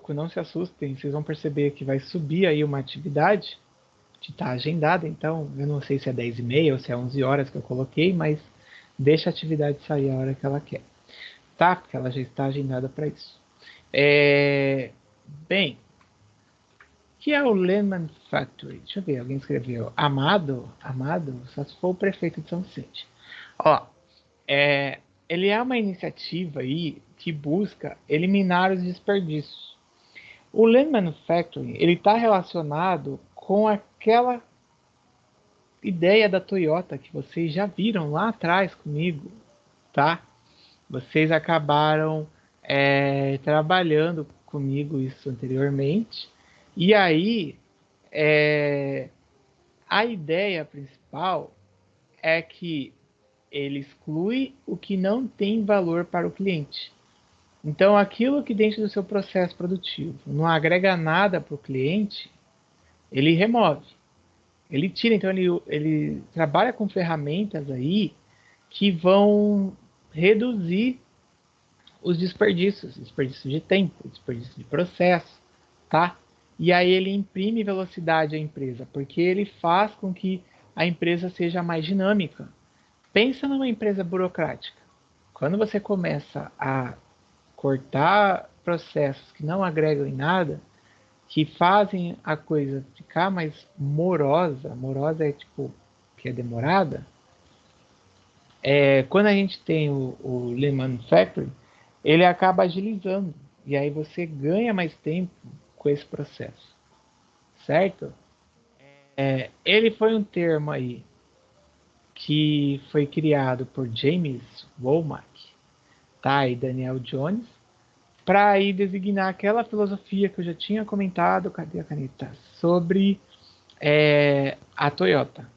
pouco, não se assustem, vocês vão perceber que vai subir aí uma atividade que está agendada, então eu não sei se é 10h30 ou se é 11 horas que eu coloquei, mas deixa a atividade sair a hora que ela quer, tá? Porque ela já está agendada para isso. Bem, o que é o Lehman Factory? Deixa eu ver, alguém escreveu. Amado? Amado? Só se for o prefeito de São Vicente. Ó, ele é uma iniciativa aí que busca eliminar os desperdícios. O Lean Manufacturing ele está relacionado com aquela ideia da Toyota que vocês já viram lá atrás comigo, tá? Vocês acabaram trabalhando comigo isso anteriormente. E aí, é, a ideia principal é que ele exclui o que não tem valor para o cliente. Então, aquilo que dentro do seu processo produtivo não agrega nada para o cliente, ele remove, ele tira. Então, ele trabalha com ferramentas aí que vão reduzir os desperdícios, desperdício de tempo, desperdício de processo, tá? E aí ele imprime velocidade à empresa, porque ele faz com que a empresa seja mais dinâmica. Pensa numa empresa burocrática. Quando você começa a cortar processos que não agregam em nada, que fazem a coisa ficar mais morosa, morosa é tipo que é demorada, quando a gente tem o Lean Manufacturing, ele acaba agilizando, e aí você ganha mais tempo com esse processo, certo? Ele foi um termo aí que foi criado por James Womack, tá? E Daniel Jones, para aí designar aquela filosofia que eu já tinha comentado, cadê a caneta? Sobre a Toyota.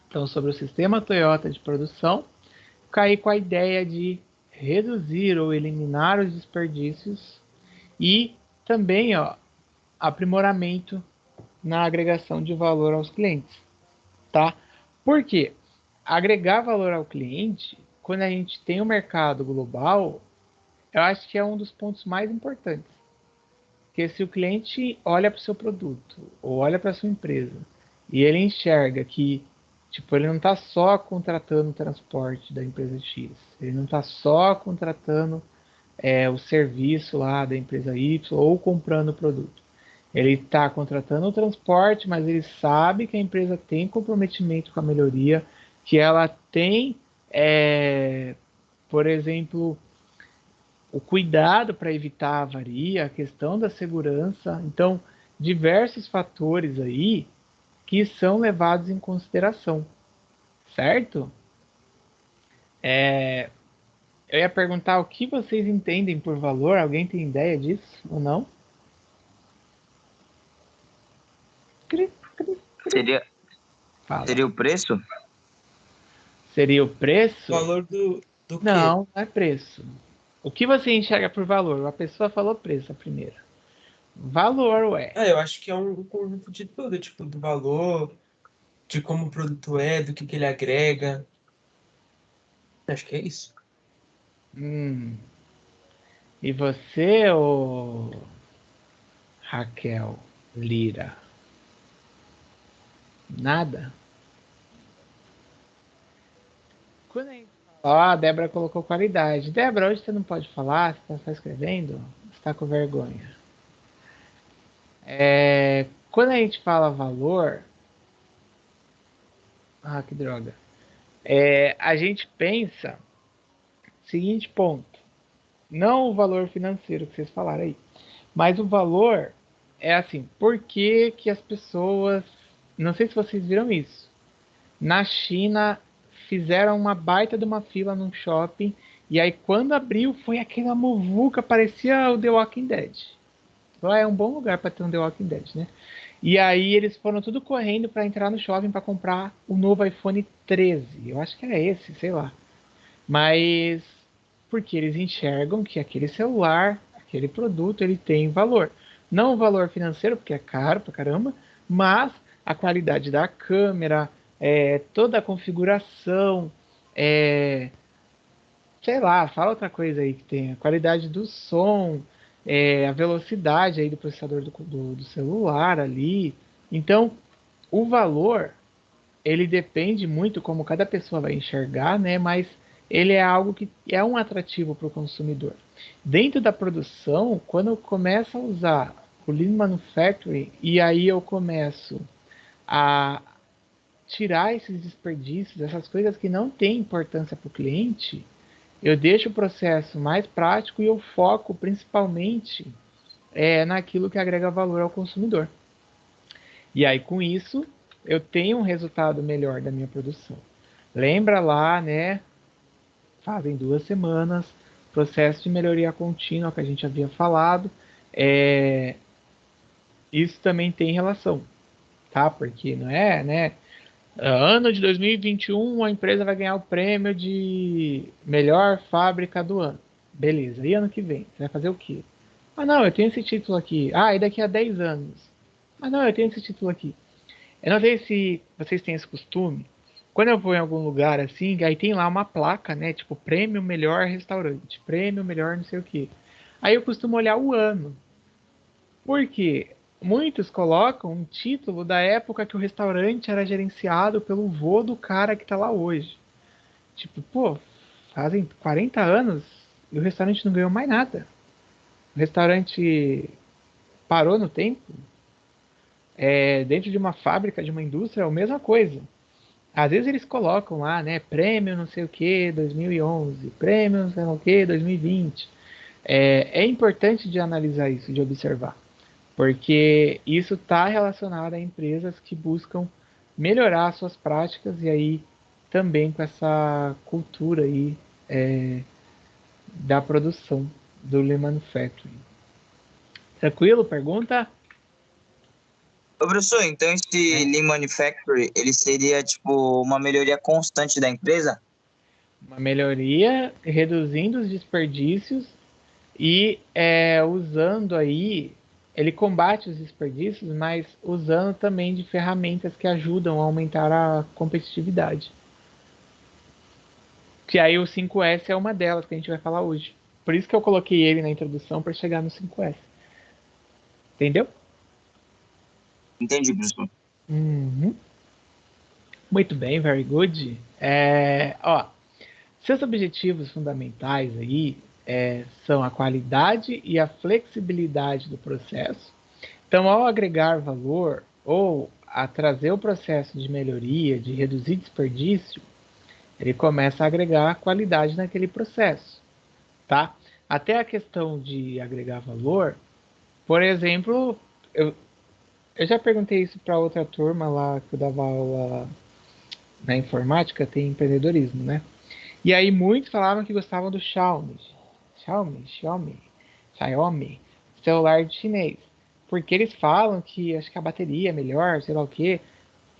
Então, sobre o sistema Toyota de produção, cair com a ideia de reduzir ou eliminar os desperdícios e também aprimoramento na agregação de valor aos clientes, tá? Por quê? Agregar valor ao cliente, quando a gente tem um mercado global, eu acho que é um dos pontos mais importantes. Porque se o cliente olha para o seu produto ou olha para a sua empresa e ele enxerga que tipo, ele não está só contratando o transporte da empresa X, ele não está só contratando o serviço lá da empresa Y ou comprando o produto. Ele está contratando o transporte, mas ele sabe que a empresa tem comprometimento com a melhoria, que ela tem, por exemplo, o cuidado para evitar a avaria, a questão da segurança. Então, diversos fatores aí que são levados em consideração, certo? Eu ia perguntar o que vocês entendem por valor. Alguém tem ideia disso ou não? Cri, cri, cri. Seria, Fala. seria o preço? Seria o preço? Valor do quê? Não, não é preço. O que você enxerga por valor? A pessoa falou preço a primeira. Valor, ué. Ah, eu acho que é um conjunto de tudo, tipo, do valor, de como o produto é, do que ele agrega. Acho que é isso. Hum. E você, ô Raquel Lira? Nada? Quando a gente fala, a Débora colocou qualidade. Débora, hoje você não pode falar? Você está só escrevendo? Você está com vergonha. Quando a gente fala valor. Ah, que droga. A gente pensa seguinte ponto. Não o valor financeiro que vocês falaram aí. Mas o valor é assim, por que que as pessoas. Não sei se vocês viram isso. Na China fizeram uma baita de uma fila num shopping. E aí quando abriu foi aquela muvuca, parecia o The Walking Dead. Lá é um bom lugar para ter um The Walking Dead, né? E aí eles foram tudo correndo para entrar no shopping para comprar o novo iPhone 13. Eu acho que era esse, sei lá. Mas porque eles enxergam que aquele celular, aquele produto, ele tem valor. Não o valor financeiro, porque é caro pra caramba, mas a qualidade da câmera, toda a configuração, sei lá, fala outra coisa aí que tem, a qualidade do som, a velocidade aí do processador do celular ali. Então, o valor, ele depende muito como cada pessoa vai enxergar, né? Mas ele é algo que é um atrativo para o consumidor. Dentro da produção, quando eu começo a usar o Lean Manufacturing, e aí eu começo a tirar esses desperdícios, essas coisas que não têm importância para o cliente, eu deixo o processo mais prático e eu foco principalmente naquilo que agrega valor ao consumidor. E aí, com isso, eu tenho um resultado melhor da minha produção. Lembra lá, né? Fazem 2 semanas, processo de melhoria contínua que a gente havia falado. É, isso também tem relação, tá? Porque não é, né? Ano de 2021, a empresa vai ganhar o prêmio de melhor fábrica do ano. Beleza, e ano que vem? Você vai fazer o quê? Ah, não, eu tenho esse título aqui. Ah, e daqui a 10 anos? Ah, não, eu tenho esse título aqui. Eu não sei se vocês têm esse costume. Quando eu vou em algum lugar assim, aí tem lá uma placa, né? Tipo, prêmio melhor restaurante, prêmio melhor não sei o quê. Aí eu costumo olhar o ano. Porque muitos colocam um título da época que o restaurante era gerenciado pelo vô do cara que tá lá hoje. Tipo, pô, fazem 40 anos e o restaurante não ganhou mais nada. O restaurante parou no tempo. Dentro de uma fábrica, de uma indústria, é a mesma coisa. Às vezes eles colocam lá, né, prêmio não sei o que 2011, prêmio não sei o que 2020. É importante de analisar isso, de observar, porque isso está relacionado a empresas que buscam melhorar suas práticas e aí também com essa cultura aí da produção do Lean Manufacturing. Tranquilo? Pergunta? Ô, professor, então esse É. Lean Manufacturing, ele seria, tipo, uma melhoria constante da empresa? Uma melhoria, reduzindo os desperdícios e usando aí, ele combate os desperdícios, mas usando também de ferramentas que ajudam a aumentar a competitividade. Que aí o 5S é uma delas que a gente vai falar hoje. Por isso que eu coloquei ele na introdução para chegar no 5S. Entendeu? Entendi, professor. Uhum. Muito bem, very good. Seus objetivos fundamentais aí são a qualidade e a flexibilidade do processo. Então, ao agregar valor ou a trazer o processo de melhoria, de reduzir desperdício, ele começa a agregar qualidade naquele processo, tá? Até a questão de agregar valor, por exemplo, eu já perguntei isso para outra turma lá que eu dava aula na informática, tem empreendedorismo, né? E aí muitos falavam que gostavam do Xiaomi, celular de chinês. Porque eles falam que acho que a bateria é melhor, sei lá o quê.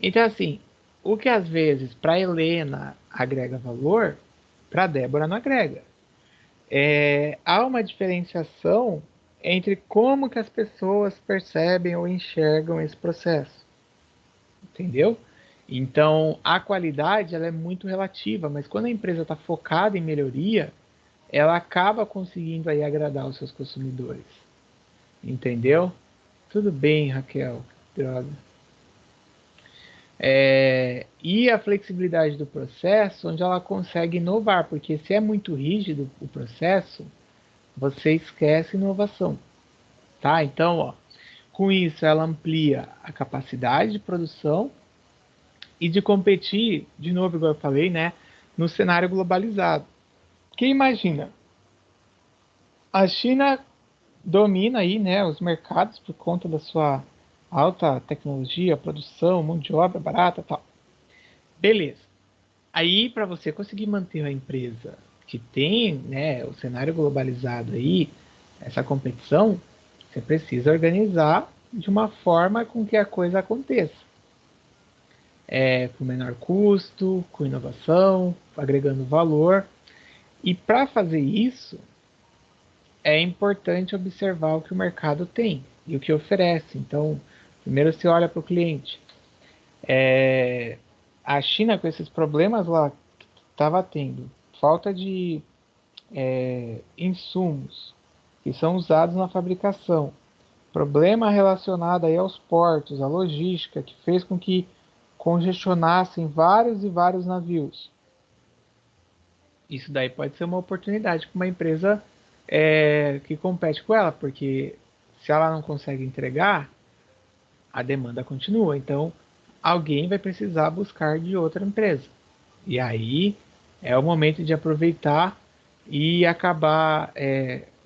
Então, assim, o que às vezes para Helena agrega valor, para Débora não agrega. Há uma diferenciação entre como que as pessoas percebem ou enxergam esse processo, entendeu? Então, a qualidade ela é muito relativa, mas quando a empresa está focada em melhoria, ela acaba conseguindo aí agradar os seus consumidores, entendeu? Tudo bem, Raquel. Droga. E a flexibilidade do processo, onde ela consegue inovar, porque se é muito rígido o processo, você esquece inovação, tá? Então, ó, com isso ela amplia a capacidade de produção e de competir, de novo, igual eu falei, né, no cenário globalizado. Porque imagina, a China domina aí, né, os mercados por conta da sua alta tecnologia, produção, mão de obra barata, tal. Beleza. Aí, para você conseguir manter a empresa que tem, né, o cenário globalizado aí, essa competição, você precisa organizar de uma forma com que a coisa aconteça. Com menor custo, com inovação, agregando valor. E para fazer isso, é importante observar o que o mercado tem e o que oferece. Então, primeiro você olha para o cliente. A China, com esses problemas lá que estava tendo, falta de insumos, que são usados na fabricação. Problema relacionado aí aos portos, à logística, que fez com que congestionassem vários e vários navios. Isso daí pode ser uma oportunidade para uma empresa que compete com ela, porque se ela não consegue entregar, a demanda continua. Então, alguém vai precisar buscar de outra empresa. E aí é o momento de aproveitar e acabar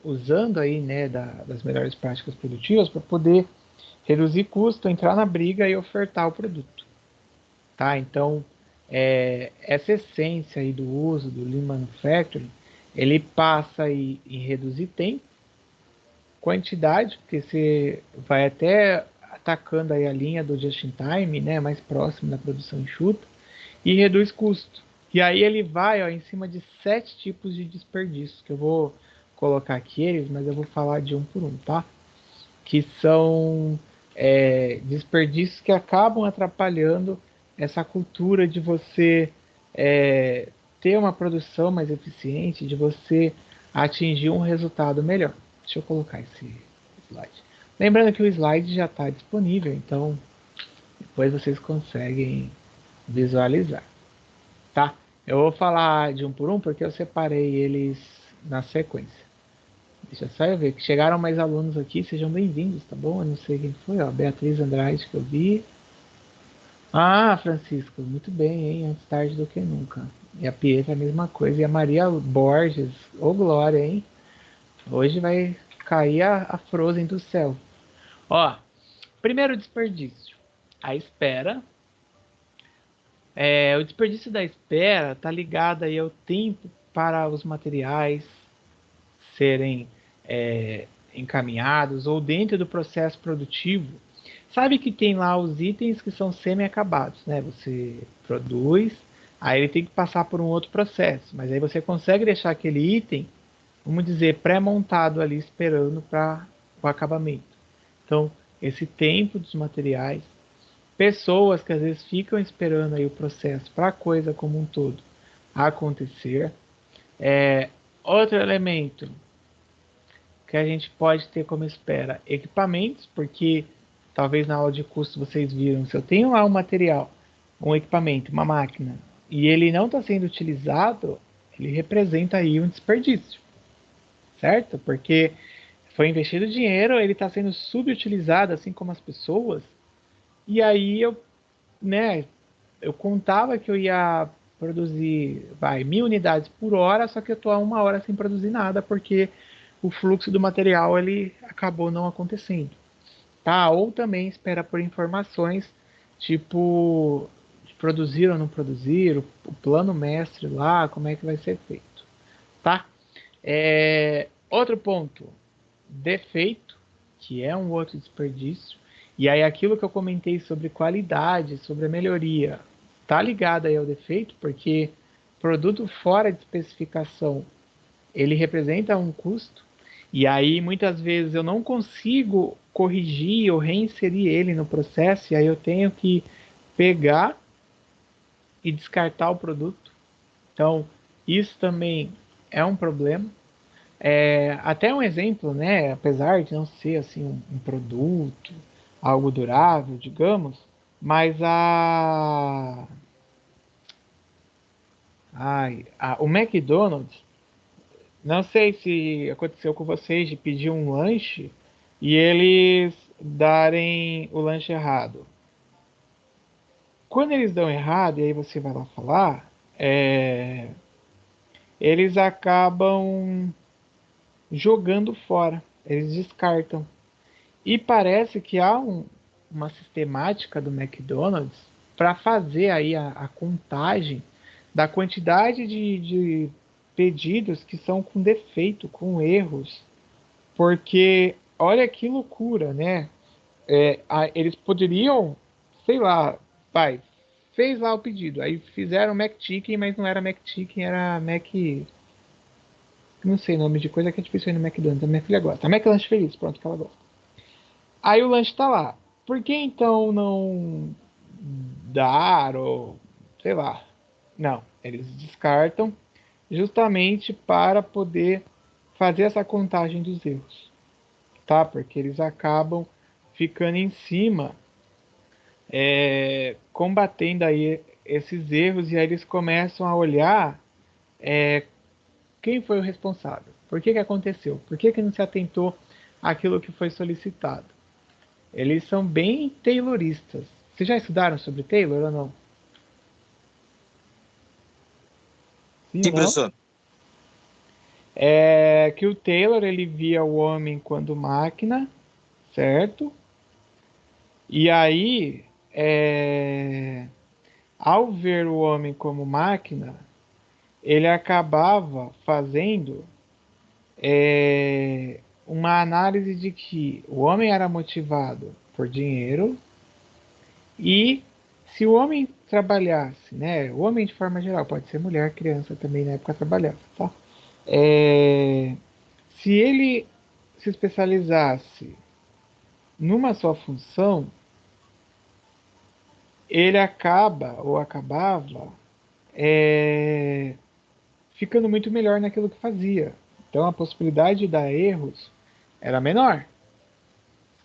usando aí, né, das melhores práticas produtivas para poder reduzir custo, entrar na briga e ofertar o produto. Tá? Então, essa essência aí do uso do Lean Manufacturing, ele passa aí em reduzir tempo, quantidade, porque você vai até atacando aí a linha do just-in-time, né, mais próximo da produção enxuta, e reduz custo. E aí ele vai, ó, em cima de 7 tipos de desperdícios, que eu vou colocar aqui eles, mas eu vou falar de um por um, tá? Que são desperdícios que acabam atrapalhando essa cultura de você ter uma produção mais eficiente, de você atingir um resultado melhor. Deixa eu colocar esse slide. Lembrando que o slide já está disponível, então depois vocês conseguem visualizar, tá? Eu vou falar de um por um porque eu separei eles na sequência. Deixa só eu ver que chegaram mais alunos aqui, sejam bem-vindos, tá bom? Eu não sei quem foi, ó, Beatriz Andrade que eu vi. Ah, Francisco, muito bem, hein? Antes tarde do que nunca. E a Pietra a mesma coisa. E a Maria Borges, ô glória, hein? Hoje vai cair a Frozen do céu. Ó, primeiro desperdício, a espera. O desperdício da espera tá ligado aí ao tempo para os materiais serem encaminhados ou dentro do processo produtivo. Sabe que tem lá os itens que são semi-acabados, né? Você produz, aí ele tem que passar por um outro processo, mas aí você consegue deixar aquele item, vamos dizer, pré-montado ali esperando para o acabamento. Então, esse tempo dos materiais, pessoas que às vezes ficam esperando aí o processo para a coisa como um todo acontecer. Outro elemento que a gente pode ter como espera, equipamentos, porque talvez na aula de custo vocês viram, se eu tenho lá um material, um equipamento, uma máquina, e ele não está sendo utilizado, ele representa aí um desperdício, certo? Porque foi investido dinheiro, ele está sendo subutilizado, assim como as pessoas, e aí eu contava que eu ia produzir, 1.000 unidades por hora, só que eu estou há 1 hora sem produzir nada, porque o fluxo do material ele acabou não acontecendo, tá? Ou também espera por informações, tipo, produzir ou não produzir, o plano mestre lá, como é que vai ser feito, tá? Outro ponto, defeito, que é um outro desperdício, e aí aquilo que eu comentei sobre qualidade, sobre a melhoria, tá ligado aí ao defeito, porque produto fora de especificação, ele representa um custo, e aí muitas vezes eu não consigo corrigir ou reinserir ele no processo, e aí eu tenho que pegar e descartar o produto. Então, isso também é um problema. Até um exemplo, né? Apesar de não ser assim um produto, algo durável, digamos, mas o McDonald's, não sei se aconteceu com vocês de pedir um lanche e eles darem o lanche errado. Quando eles dão errado, e aí você vai lá falar, eles acabam jogando fora, eles descartam. E parece que há uma sistemática do McDonald's para fazer aí a contagem da quantidade de pedidos que são com defeito, com erros. Porque olha que loucura, né? Eles poderiam, sei lá, fez lá o pedido, aí fizeram McChicken, mas não era McChicken, era Mac. Não sei o nome de coisa que é difícil aí no McDonald's, a minha filha gosta. A McLanche Feliz, pronto, que ela gosta. Aí o lanche tá lá. Por que então não dar ou sei lá? Não, eles descartam justamente para poder fazer essa contagem dos erros, tá? Porque eles acabam ficando em cima, combatendo aí esses erros, e aí eles começam a olhar quem foi o responsável, por que aconteceu, por que não se atentou àquilo que foi solicitado. Eles são bem tayloristas. Vocês já estudaram sobre Taylor ou não? Sim ou Sim, não? professor. É que o Taylor ele via o homem quando máquina, certo? E aí, ao ver o homem como máquina, ele acabava fazendo uma análise de que o homem era motivado por dinheiro, e se o homem trabalhasse, né, o homem de forma geral, pode ser mulher, criança também na época trabalhava, tá? Se ele se especializasse numa só função, ele acaba ou acabava ficando muito melhor naquilo que fazia. Então a possibilidade de dar erros era menor,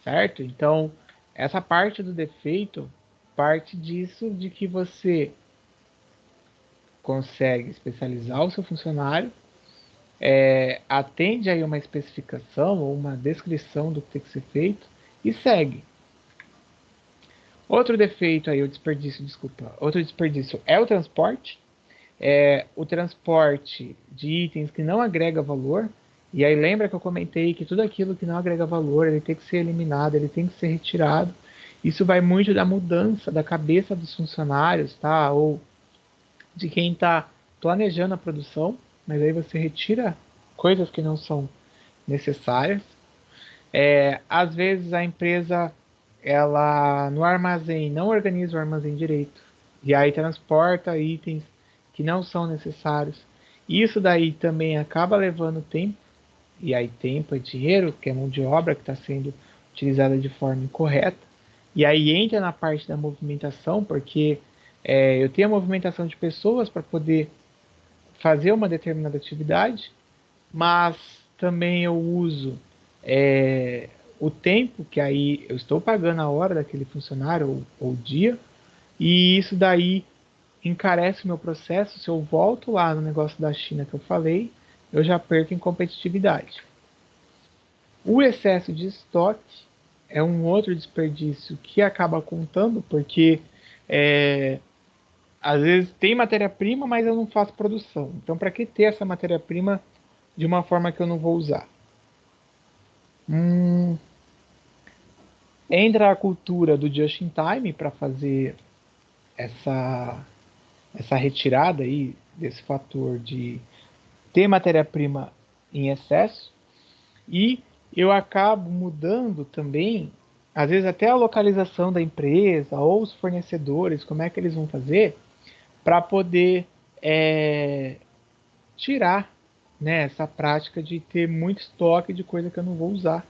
certo? Então essa parte do defeito parte disso, de que você consegue especializar o seu funcionário, atende aí uma especificação ou uma descrição do que tem que ser feito e segue. Outro defeito aí, outro desperdício é o transporte. O transporte de itens que não agrega valor. E aí lembra que eu comentei que tudo aquilo que não agrega valor, ele tem que ser eliminado, ele tem que ser retirado. Isso vai muito da mudança da cabeça dos funcionários, tá? Ou de quem está planejando a produção, mas aí você retira coisas que não são necessárias. Às vezes a empresa, ela no armazém não organiza o armazém direito, e aí transporta itens que não são necessários. Isso daí também acaba levando tempo, e aí tempo é dinheiro, que é mão de obra que está sendo utilizada de forma incorreta. E aí entra na parte da movimentação, porque eu tenho a movimentação de pessoas para poder fazer uma determinada atividade, mas também eu uso o tempo, que aí eu estou pagando a hora daquele funcionário ou dia, e isso daí encarece o meu processo. Se eu volto lá no negócio da China que eu falei, eu já perco em competitividade. O excesso de estoque é um outro desperdício que acaba contando, porque às vezes tem matéria-prima, mas eu não faço produção. Então, para que ter essa matéria-prima de uma forma que eu não vou usar? Entra a cultura do just in time para fazer essa, essa retirada aí desse fator de ter matéria-prima em excesso, e eu acabo mudando também, às vezes até a localização da empresa ou os fornecedores, como é que eles vão fazer para poder tirar, né, essa prática de ter muito estoque de coisa que eu não vou usar.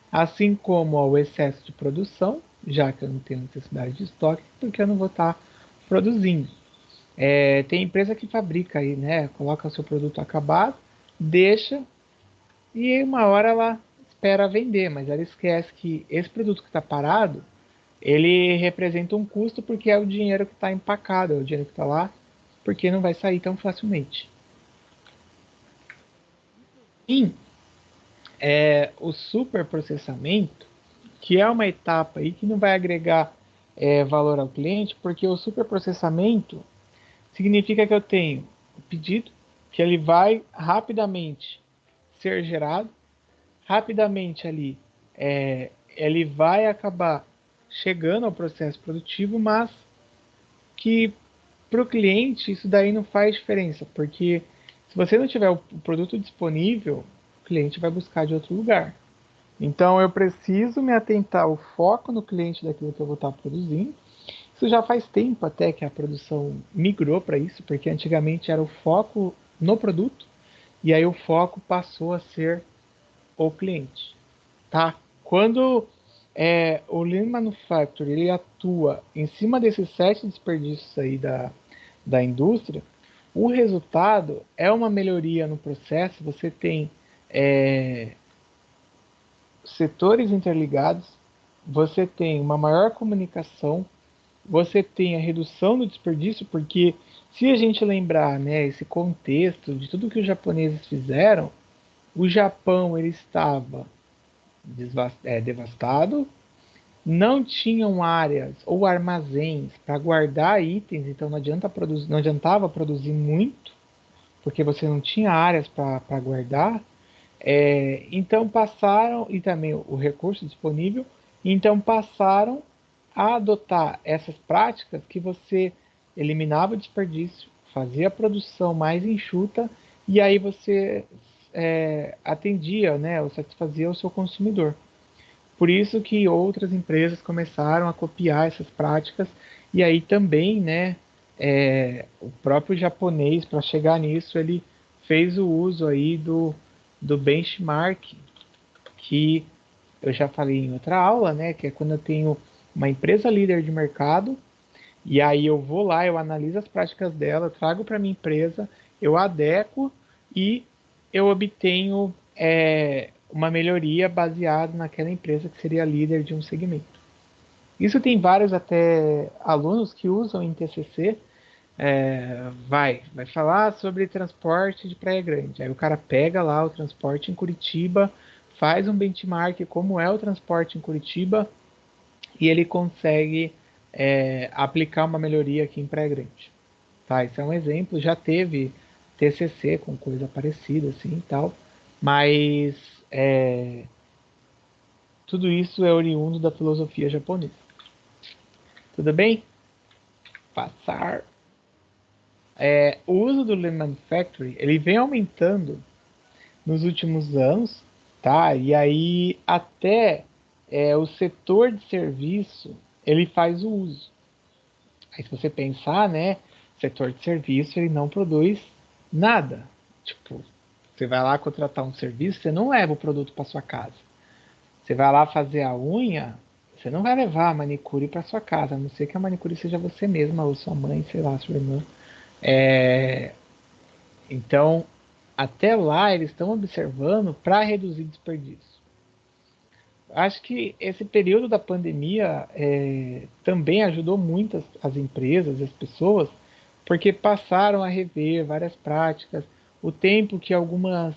Assim como o excesso de produção, já que eu não tenho necessidade de estoque, porque eu não vou estar produzindo. Tem empresa que fabrica aí, né? Coloca o seu produto acabado, deixa, e uma hora ela espera vender, mas ela esquece que esse produto que está parado, ele representa um custo, porque é o dinheiro que está empacado, é o dinheiro que está lá, porque não vai sair tão facilmente. E o superprocessamento, que é uma etapa aí que não vai agregar valor ao cliente, porque o superprocessamento significa que eu tenho o pedido, que ele vai rapidamente ser gerado, rapidamente ali ele vai acabar chegando ao processo produtivo, mas que para o cliente isso daí não faz diferença, porque se você não tiver o produto disponível, o cliente vai buscar de outro lugar. Então eu preciso me atentar ao foco no cliente daquilo que eu vou estar produzindo. Isso já faz tempo até que a produção migrou para isso, porque antigamente era o foco no produto, e aí o foco passou a ser o cliente, tá? Quando o Lean Manufacturing ele atua em cima desses 7 desperdícios aí da indústria, O resultado é uma melhoria no processo, você tem setores interligados, você tem uma maior comunicação, você tem a redução do desperdício, porque se a gente lembrar, né, esse contexto de tudo que os japoneses fizeram, o Japão ele estava devastado, não tinham áreas ou armazéns para guardar itens, então não adiantava produzir muito, porque você não tinha áreas para guardar. Então passaram, e também o recurso disponível, então passaram a adotar essas práticas que você eliminava o desperdício, fazia a produção mais enxuta e aí você atendia, né, ou satisfazia o seu consumidor. Por isso que outras empresas começaram a copiar essas práticas e aí também, né, o próprio japonês, para chegar nisso, ele fez o uso aí do benchmark, que eu já falei em outra aula, né, que é quando eu tenho uma empresa líder de mercado e aí eu vou lá, eu analiso as práticas dela, trago para minha empresa, eu adequo e eu obtenho uma melhoria baseada naquela empresa que seria líder de um segmento. Isso tem vários até alunos que usam em TCC. Vai falar sobre transporte de Praia Grande. Aí o cara pega lá o transporte em Curitiba, faz um benchmark como é o transporte em Curitiba e ele consegue aplicar uma melhoria aqui em Praia Grande. Tá, isso é um exemplo. Já teve TCC com coisa parecida assim e tal, mas tudo isso é oriundo da filosofia japonesa. Tudo bem? Passar. O uso do Lean Manufacturing ele vem aumentando nos últimos anos, tá? E aí até o setor de serviço ele faz o uso. Aí se você pensar, né, o setor de serviço ele não produz nada. Tipo, você vai lá contratar um serviço, você não leva o produto para sua casa. Você vai lá fazer a unha, você não vai levar a manicure para sua casa, a não ser que a manicure seja você mesma ou sua mãe, sei lá, sua irmã. Então, até lá eles estão observando para reduzir desperdício. Acho que esse período da pandemia também ajudou muito as empresas, as pessoas, porque passaram a rever várias práticas, o tempo que alguns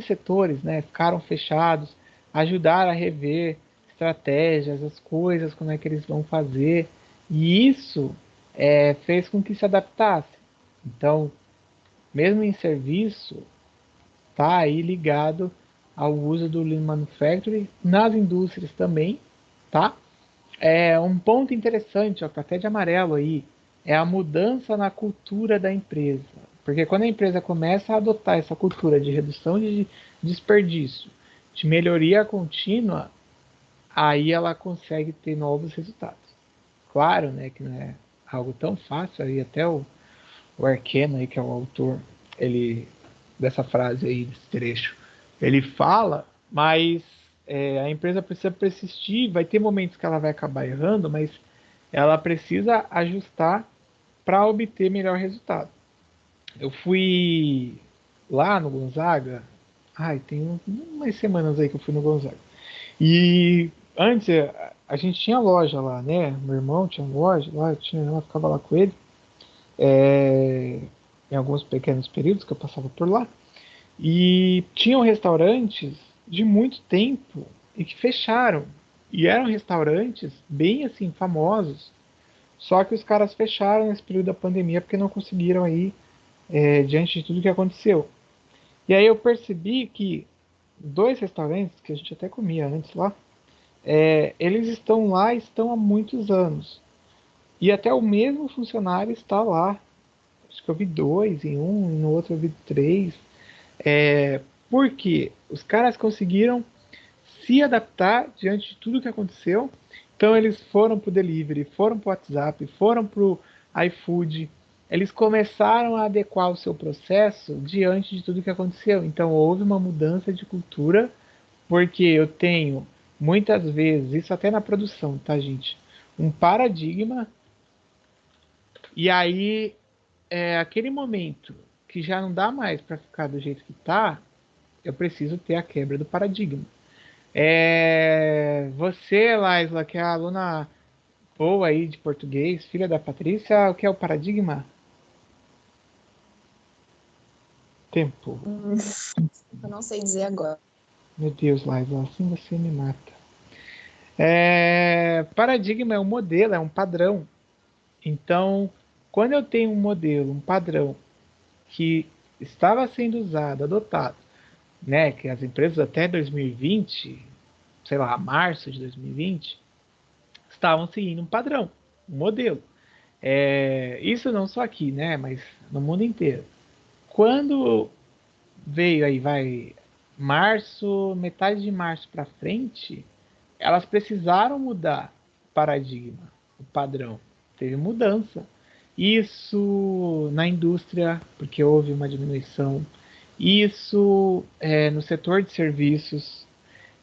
setores, né, ficaram fechados, ajudaram a rever estratégias, as coisas, como é que eles vão fazer, e isso fez com que se adaptasse. Então, mesmo em serviço, está aí ligado ao uso do Lean Manufacturing nas indústrias também, tá? Um ponto interessante, ó, até de amarelo aí, é a mudança na cultura da empresa. Porque quando a empresa começa a adotar essa cultura de redução de desperdício, de melhoria contínua, aí ela consegue ter novos resultados. Claro, né, que não é algo tão fácil, aí até o Arqueno, aí, que é o autor ele, dessa frase aí, desse trecho, ele fala, mas a empresa precisa persistir, vai ter momentos que ela vai acabar errando, mas ela precisa ajustar para obter melhor resultado. Eu fui lá no Gonzaga, tem umas semanas aí que eu fui no Gonzaga. E antes a gente tinha loja lá, né? Meu irmão tinha loja lá, eu ficava lá com ele. Em alguns pequenos períodos que eu passava por lá. E tinham restaurantes de muito tempo e que fecharam. E eram restaurantes bem assim famosos. Só que os caras fecharam nesse período da pandemia porque não conseguiram aí diante de tudo que aconteceu. E aí eu percebi que dois restaurantes que a gente até comia antes lá, eles estão lá, estão há muitos anos. E até o mesmo funcionário está lá. Acho que eu vi dois em um, e no outro eu vi três. Porque os caras conseguiram se adaptar diante de tudo que aconteceu. Então eles foram para o delivery, foram para o WhatsApp, foram para o iFood. Eles começaram a adequar o seu processo diante de tudo que aconteceu. Então houve uma mudança de cultura, porque eu tenho muitas vezes, isso até na produção, tá, gente? Um paradigma, e aí aquele momento que já não dá mais para ficar do jeito que está, eu preciso ter a quebra do paradigma. Você, Laisla, que é a aluna boa aí de português, filha da Patrícia, o que é o paradigma? Tempo. Eu não sei dizer agora. Meu Deus, Laisla, assim você me mata. Paradigma é um modelo, é um padrão. Então, quando eu tenho um modelo, um padrão que estava sendo usado, adotado, né, que as empresas até 2020, sei lá, março de 2020, estavam seguindo um padrão, um modelo. Isso não só aqui, né, mas no mundo inteiro. Quando veio aí, vai março, metade de março para frente, elas precisaram mudar o paradigma, o padrão. Teve mudança. Isso na indústria, porque houve uma diminuição. Isso no setor de serviços,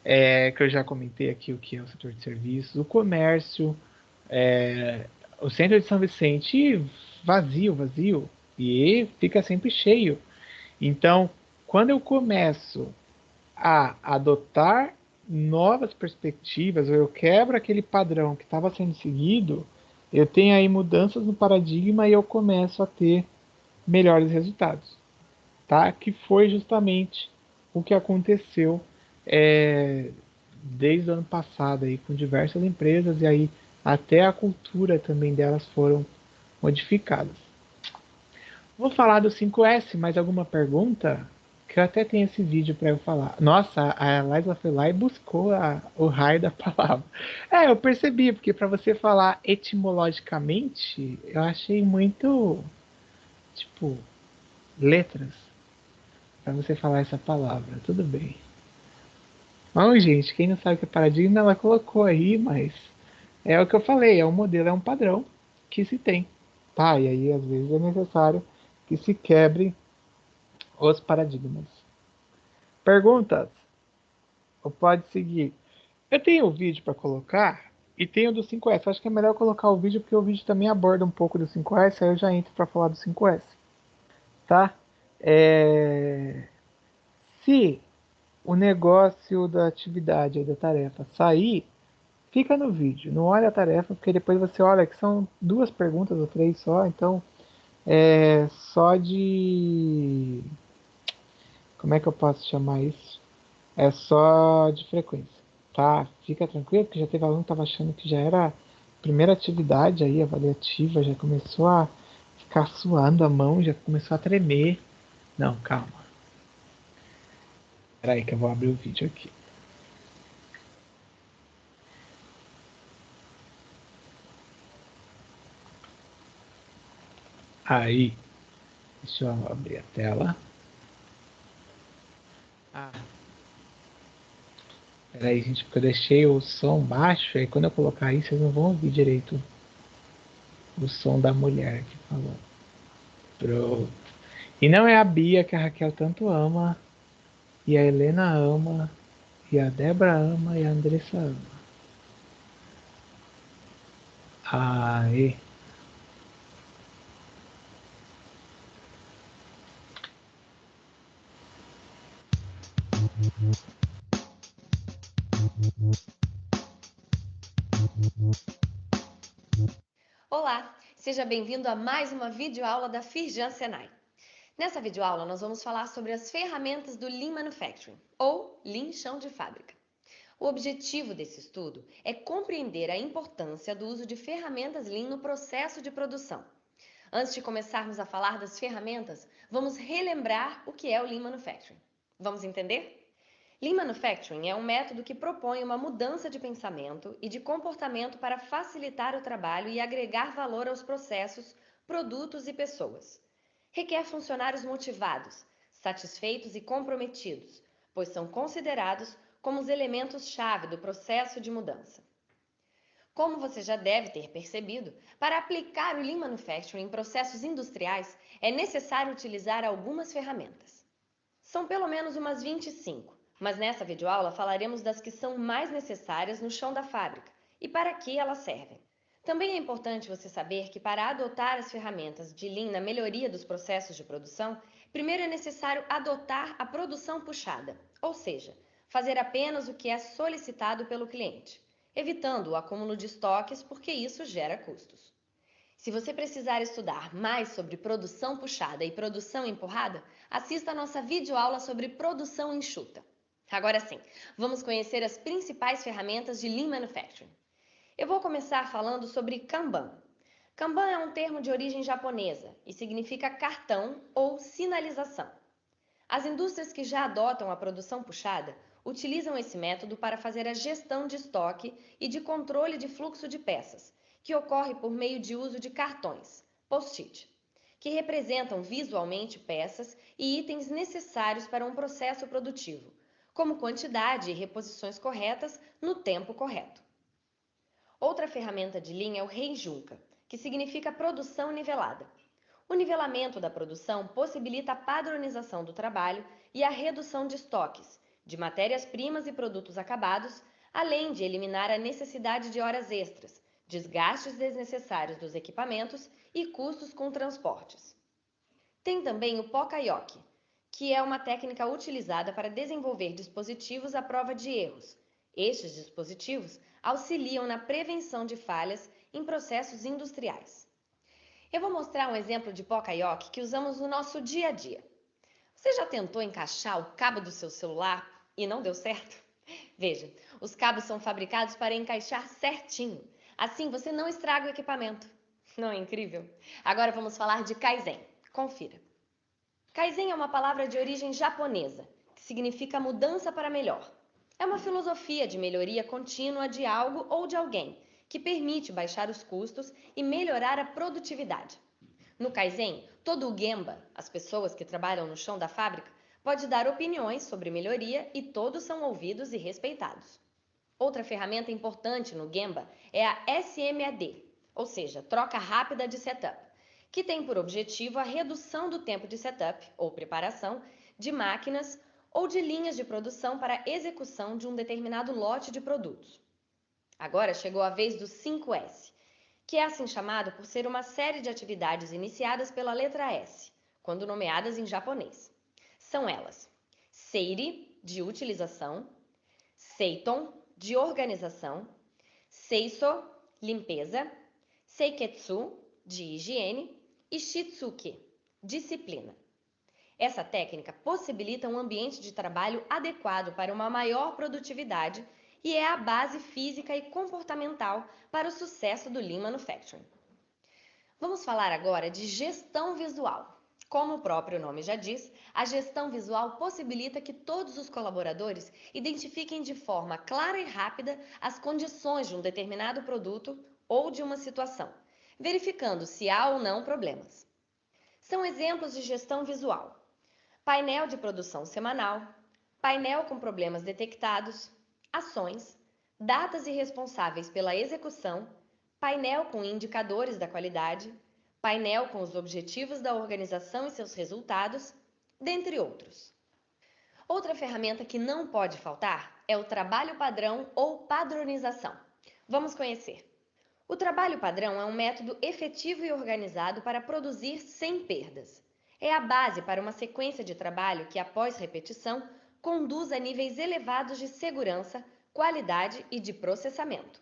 que eu já comentei aqui o que é o setor de serviços, o comércio, o centro de São Vicente vazio, vazio, e fica sempre cheio. Então, quando eu começo a adotar novas perspectivas, ou eu quebro aquele padrão que estava sendo seguido, eu tenho aí mudanças no paradigma e eu começo a ter melhores resultados, tá? Que foi justamente o que aconteceu desde o ano passado aí com diversas empresas e aí até a cultura também delas foram modificadas. Vou falar do 5S, mais alguma pergunta? Que eu até tenho esse vídeo para eu falar. Nossa, a Laisla foi lá e buscou o raio da palavra. Eu percebi, porque para você falar etimologicamente, eu achei muito, tipo, letras para você falar essa palavra. Tudo bem. Bom, gente, quem não sabe o que é paradigma, ela colocou aí, mas é o que eu falei, é um modelo, é um padrão que se tem. Tá, e aí às vezes é necessário que se quebre os paradigmas. Perguntas? Ou pode seguir? Eu tenho o vídeo para colocar e tenho do 5S. Acho que é melhor colocar o vídeo porque o vídeo também aborda um pouco do 5S, aí eu já entro para falar do 5S. Tá? Se o negócio da atividade, da tarefa sair, fica no vídeo. Não olha a tarefa, porque depois você olha que são 2 perguntas ou 3 só, então é só de. Como é que eu posso chamar isso? É só de frequência, tá? Fica tranquilo, porque já teve aluno que estava achando que já era a primeira atividade aí, avaliativa, já começou a ficar suando a mão, já começou a tremer. Não, calma. Espera aí que eu vou abrir o vídeo aqui. Aí, deixa eu abrir a tela. Espera aí, gente, porque eu deixei o som baixo, aí quando eu colocar aí, vocês não vão ouvir direito o som da mulher que falou. Pronto. E não é a Bia que a Raquel tanto ama, e a Helena ama, e a Débora ama, e a Andressa ama. Aê. Olá, seja bem-vindo a mais uma videoaula da Firjan Senai. Nessa videoaula nós vamos falar sobre as ferramentas do Lean Manufacturing, ou Lean Chão de Fábrica. O objetivo desse estudo é compreender a importância do uso de ferramentas Lean no processo de produção. Antes de começarmos a falar das ferramentas, vamos relembrar o que é o Lean Manufacturing. Vamos entender? Lean Manufacturing é um método que propõe uma mudança de pensamento e de comportamento para facilitar o trabalho e agregar valor aos processos, produtos e pessoas. Requer funcionários motivados, satisfeitos e comprometidos, pois são considerados como os elementos-chave do processo de mudança. Como você já deve ter percebido, para aplicar o Lean Manufacturing em processos industriais, é necessário utilizar algumas ferramentas. São pelo menos umas 25, mas nessa videoaula falaremos das que são mais necessárias no chão da fábrica e para que elas servem. Também é importante você saber que para adotar as ferramentas de Lean na melhoria dos processos de produção, primeiro é necessário adotar a produção puxada, ou seja, fazer apenas o que é solicitado pelo cliente, evitando o acúmulo de estoques, porque isso gera custos. Se você precisar estudar mais sobre produção puxada e produção empurrada, assista a nossa videoaula sobre produção enxuta. Agora sim, vamos conhecer as principais ferramentas de Lean Manufacturing. Eu vou começar falando sobre Kanban. Kanban é um termo de origem japonesa e significa cartão ou sinalização. As indústrias que já adotam a produção puxada utilizam esse método para fazer a gestão de estoque e de controle de fluxo de peças, que ocorre por meio de uso de cartões, post-it, que representam visualmente peças e itens necessários para um processo produtivo, como quantidade e reposições corretas no tempo correto. Outra ferramenta de Lean é o Heijunka, que significa produção nivelada. O nivelamento da produção possibilita a padronização do trabalho e a redução de estoques, de matérias-primas e produtos acabados, além de eliminar a necessidade de horas extras, desgastes desnecessários dos equipamentos e custos com transportes. Tem também o Pokayoke, que é uma técnica utilizada para desenvolver dispositivos à prova de erros. Estes dispositivos auxiliam na prevenção de falhas em processos industriais. Eu vou mostrar um exemplo de Pokayoke que usamos no nosso dia a dia. Você já tentou encaixar o cabo do seu celular e não deu certo? Veja, os cabos são fabricados para encaixar certinho. Assim você não estraga o equipamento. Não é incrível? Agora vamos falar de Kaizen. Confira. Kaizen é uma palavra de origem japonesa, que significa mudança para melhor. É uma filosofia de melhoria contínua de algo ou de alguém, que permite baixar os custos e melhorar a produtividade. No Kaizen, todo o Gemba, as pessoas que trabalham no chão da fábrica, pode dar opiniões sobre melhoria e todos são ouvidos e respeitados. Outra ferramenta importante no Gemba é a SMAD, ou seja, troca rápida de setup, que tem por objetivo a redução do tempo de setup ou preparação de máquinas ou de linhas de produção para a execução de um determinado lote de produtos. Agora chegou a vez do 5S, que é assim chamado por ser uma série de atividades iniciadas pela letra S, quando nomeadas em japonês. São elas: Seiri, de utilização, Seiton, de organização, Seiso, limpeza, Seiketsu, de higiene, e Shitsuke, disciplina. Essa técnica possibilita um ambiente de trabalho adequado para uma maior produtividade e é a base física e comportamental para o sucesso do Lean Manufacturing. Vamos falar agora de gestão visual. Como o próprio nome já diz, a gestão visual possibilita que todos os colaboradores identifiquem de forma clara e rápida as condições de um determinado produto ou de uma situação, verificando se há ou não problemas. São exemplos de gestão visual: painel de produção semanal, painel com problemas detectados, ações, datas e responsáveis pela execução, painel com indicadores da qualidade, painel com os objetivos da organização e seus resultados, dentre outros. Outra ferramenta que não pode faltar é o trabalho padrão ou padronização. Vamos conhecer. O trabalho padrão é um método efetivo e organizado para produzir sem perdas. É a base para uma sequência de trabalho que, após repetição, conduz a níveis elevados de segurança, qualidade e de processamento.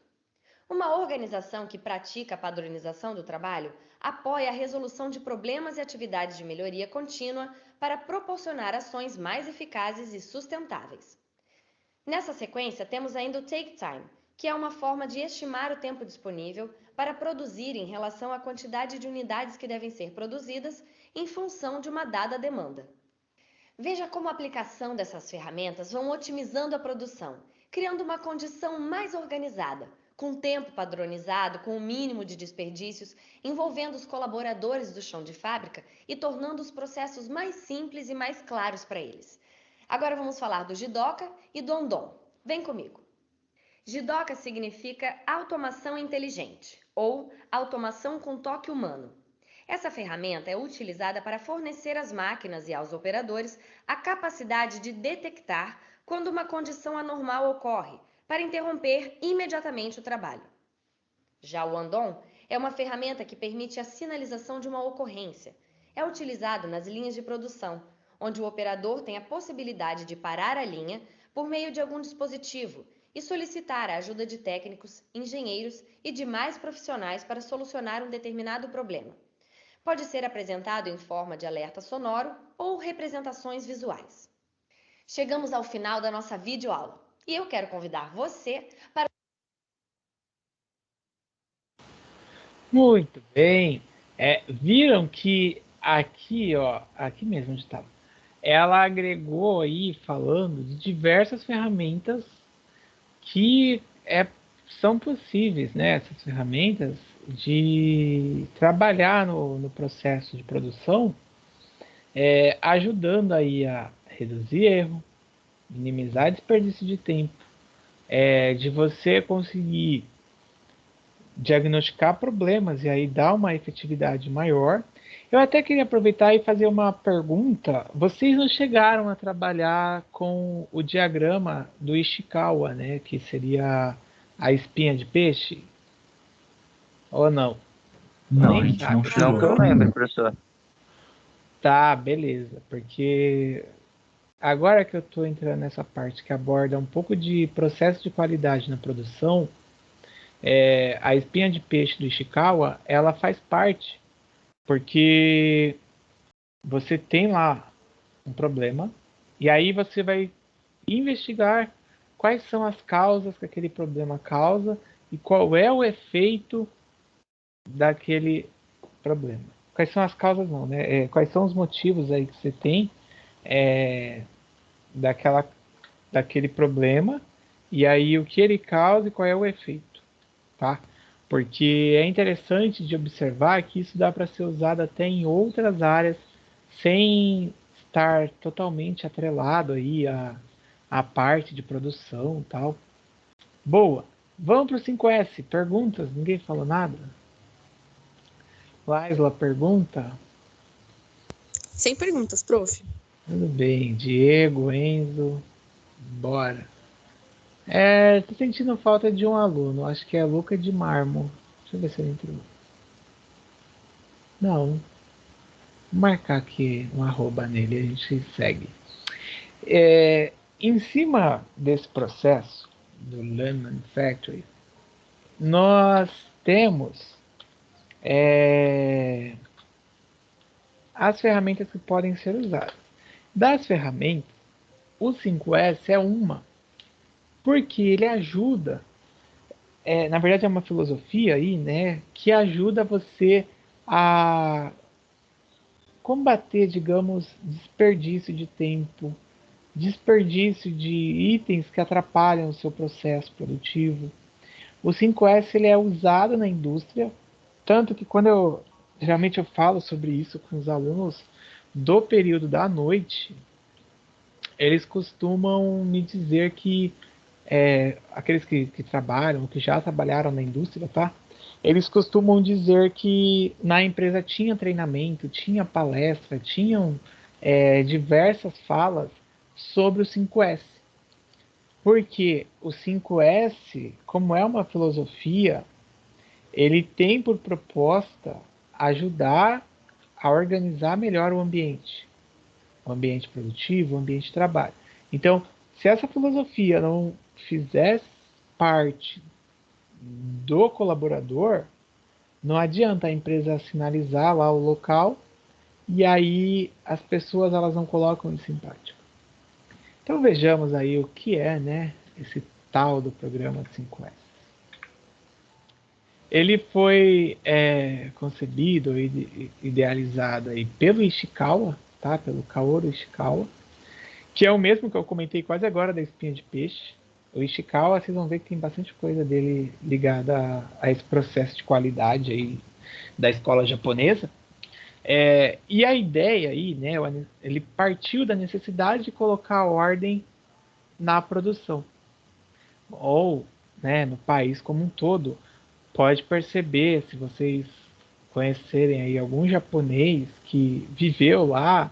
Uma organização que pratica a padronização do trabalho apoia a resolução de problemas e atividades de melhoria contínua para proporcionar ações mais eficazes e sustentáveis. Nessa sequência, temos ainda o Take Time, que é uma forma de estimar o tempo disponível para produzir em relação à quantidade de unidades que devem ser produzidas em função de uma dada demanda. Veja como a aplicação dessas ferramentas vão otimizando a produção, criando uma condição mais organizada, com tempo padronizado, com o mínimo de desperdícios, envolvendo os colaboradores do chão de fábrica e tornando os processos mais simples e mais claros para eles. Agora vamos falar do Jidoka e do Ondon. Vem comigo! Jidoka significa automação inteligente ou automação com toque humano. Essa ferramenta é utilizada para fornecer às máquinas e aos operadores a capacidade de detectar quando uma condição anormal ocorre, para interromper imediatamente o trabalho. Já o Andon é uma ferramenta que permite a sinalização de uma ocorrência. É utilizado nas linhas de produção, onde o operador tem a possibilidade de parar a linha por meio de algum dispositivo e solicitar a ajuda de técnicos, engenheiros e demais profissionais para solucionar um determinado problema. Pode ser apresentado em forma de alerta sonoro ou representações visuais. Chegamos ao final da nossa videoaula e eu quero convidar você para... Muito bem. Viram que aqui, ó, aqui mesmo onde estava, ela agregou aí falando de diversas ferramentas que são possíveis, né? Essas ferramentas de trabalhar no processo de produção, ajudando aí a reduzir erro, minimizar desperdício de tempo, de você conseguir diagnosticar problemas e aí dar uma efetividade maior. Eu até queria aproveitar e fazer uma pergunta. Vocês não chegaram a trabalhar com o diagrama do Ishikawa, né? Que seria a espinha de peixe? Ou não? Não, Nem a gente não sabe. Não que eu chegou. lembre, professor. Tá, beleza. Porque agora que eu estou entrando nessa parte que aborda um pouco de processo de qualidade na produção, a espinha de peixe do Ishikawa, ela faz parte, porque você tem lá um problema, e aí você vai investigar quais são as causas que aquele problema causa e qual é o efeito daquele problema. Quais são as causas não, né? Quais são os motivos aí que você tem daquele problema, e aí o que ele causa e qual é o efeito, tá? Porque é interessante de observar que isso dá para ser usado até em outras áreas, sem estar totalmente atrelado aí à parte de produção e tal. Boa! Vamos para o 5S. Perguntas? Ninguém falou nada? Laisla pergunta? Sem perguntas, prof. Tudo bem. Diego, Enzo, bora. Tô sentindo falta de um aluno. Acho que é Luca de Marmo. Deixa eu ver se ele entrou. Não. Vou marcar aqui um arroba nele e a gente segue. Em cima desse processo do Lean Manufacturing, nós temos as ferramentas que podem ser usadas. Das ferramentas, o 5S é uma, porque ele ajuda, na verdade é uma filosofia aí, né, que ajuda você a combater, digamos, desperdício de tempo, desperdício de itens que atrapalham o seu processo produtivo. O 5S ele é usado na indústria, tanto que quando geralmente eu falo sobre isso com os alunos do período da noite, eles costumam me dizer que aqueles que trabalham, que já trabalharam na indústria, tá? Eles costumam dizer que na empresa tinha treinamento, tinha palestra, tinham diversas falas sobre o 5S. Porque o 5S, como é uma filosofia, ele tem por proposta ajudar a organizar melhor o ambiente produtivo, o ambiente de trabalho. Então, se essa filosofia não fizesse parte do colaborador, não adianta a empresa sinalizar lá o local e aí as pessoas elas não colocam isso em prática. Então vejamos aí o que é, né, esse tal do programa 5S. Ele foi concebido e idealizado aí pelo Ishikawa, tá? Pelo Kaoru Ishikawa, que é o mesmo que eu comentei quase agora da espinha de peixe. O Ishikawa, vocês vão ver que tem bastante coisa dele ligada a esse processo de qualidade aí da escola japonesa. E a ideia aí, né, ele partiu da necessidade de colocar ordem na produção. Ou, né, no país como um todo, pode perceber, se vocês conhecerem aí algum japonês que viveu lá,